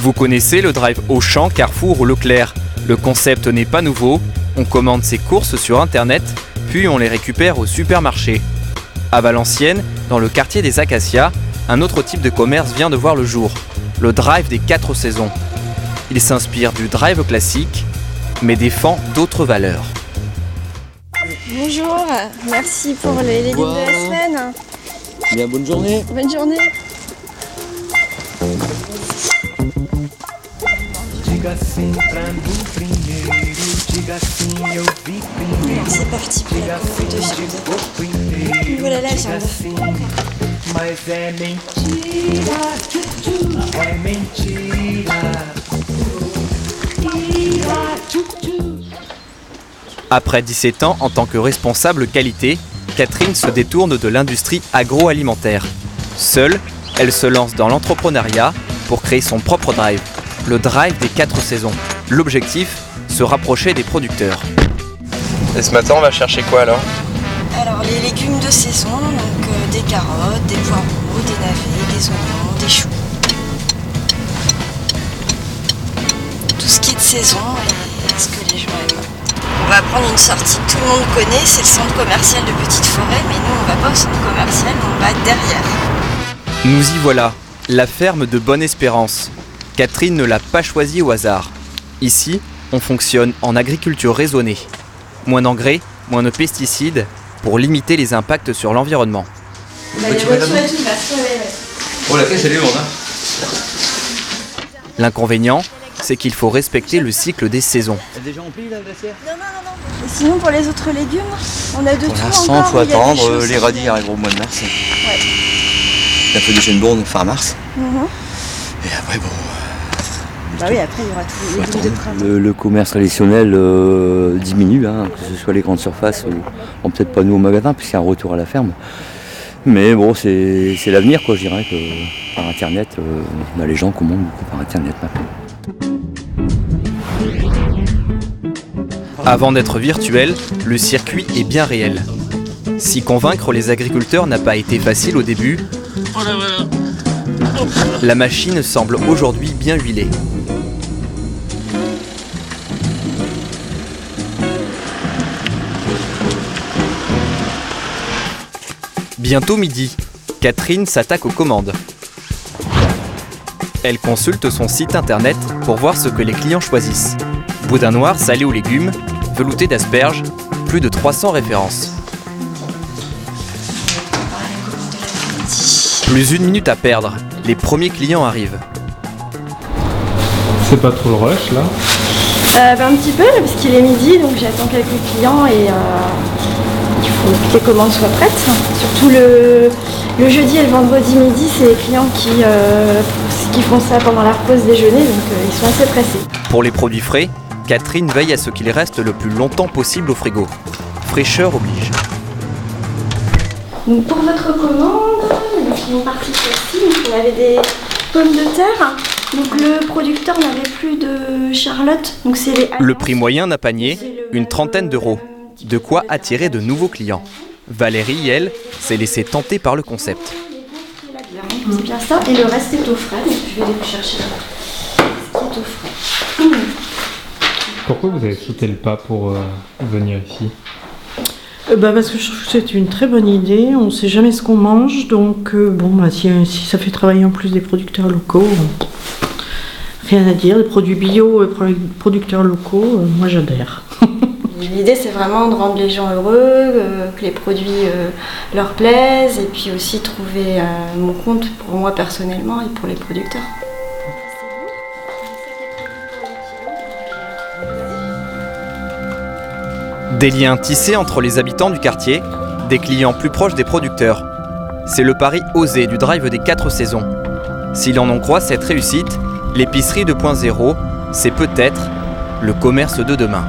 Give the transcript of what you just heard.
Vous connaissez le drive Auchan, Carrefour ou Leclerc. Le concept n'est pas nouveau, on commande ses courses sur internet, puis on les récupère au supermarché. À Valenciennes, dans le quartier des Acacias, un autre type de commerce vient de voir le jour, le drive des 4 saisons. Il s'inspire du drive classique, mais défend d'autres valeurs. Bonjour, merci pour les légumes de la semaine. Bien, bonne journée. Bonne journée. C'est parti pour la commande de viande. Voilà la viande. Après 17 ans en tant que responsable qualité, Catherine se détourne de l'industrie agroalimentaire. Seule, elle se lance dans l'entrepreneuriat pour créer son propre drive, le drive des 4 saisons. L'objectif, se rapprocher des producteurs. Et ce matin, on va chercher quoi alors ? Alors les légumes de saison, donc des carottes, des poireaux, des navets, des oignons, des choux. Tout ce qui est de saison et ce que les gens aiment. On va prendre une sortie que tout le monde connaît, c'est le centre commercial de Petite Forêt, mais nous on va pas au centre commercial, on va derrière. Nous y voilà, la ferme de Bonne-Espérance. Catherine ne l'a pas choisie au hasard. Ici, on fonctionne en agriculture raisonnée. Moins d'engrais, moins de pesticides, pour limiter les impacts sur l'environnement. Oh, la caisse, elle est lourde, hein. L'inconvénient, c'est qu'il faut respecter le cycle des saisons. Elle est déjà remplie, la glacière ? Non. Et sinon pour les autres légumes, on a de Pour tout l'instant, encore. faut Il y a des attendre. choses Les radis arriveront au mois de mars. Ouais. La feuille de chêne-bourne fin mars. Mhm. Et après, bon. Bah oui, après il y aura tous les légumes de printemps. Le commerce traditionnel diminue, hein, que ce soit les grandes surfaces ou peut-être pas nous au magasin, puisqu'il y a un retour à la ferme. Mais bon, c'est l'avenir, quoi. Je dirais que par Internet, les gens commandent beaucoup par Internet maintenant. Avant d'être virtuel, le circuit est bien réel. Si convaincre les agriculteurs n'a pas été facile au début, la machine semble aujourd'hui bien huilée. Bientôt midi, Catherine s'attaque aux commandes. Elle consulte son site internet pour voir ce que les clients choisissent. Boudin noir salé aux légumes, velouté d'asperges, plus de 300 références. Plus une minute à perdre, les premiers clients arrivent. C'est pas trop le rush là ? Un petit peu, parce qu'il est midi, donc j'attends quelques clients et il faut que les commandes soient prêtes. Surtout le jeudi et le vendredi midi, c'est les clients qui font ça pendant leur pause déjeuner, donc ils sont assez pressés. Pour les produits frais, Catherine veille à ce qu'ils restent le plus longtemps possible au frigo. Fraîcheur oblige. Donc pour votre commande, une partie ici, on avait des pommes de terre. Donc le producteur n'avait plus de Charlotte. Donc c'est les Le prix moyen d'un panier, une trentaine d'euros. De quoi attirer de nouveaux clients. Valérie, elle, s'est laissée tenter par le concept. C'est bien ça, et le reste est au frais, donc je vais aller chercher ce qui est au frais. Pourquoi vous avez sauté le pas pour venir ici ? Parce que je trouve que c'est une très bonne idée, on ne sait jamais ce qu'on mange, donc si ça fait travailler en plus des producteurs locaux, rien à dire, des produits bio, producteurs locaux, moi j'adhère. L'idée c'est vraiment de rendre les gens heureux, que les produits leur plaisent, et puis aussi trouver mon compte pour moi personnellement et pour les producteurs. Des liens tissés entre les habitants du quartier, des clients plus proches des producteurs. C'est le pari osé du drive des 4 saisons. Si l'on en croit cette réussite, l'épicerie 2.0, c'est peut-être le commerce de demain.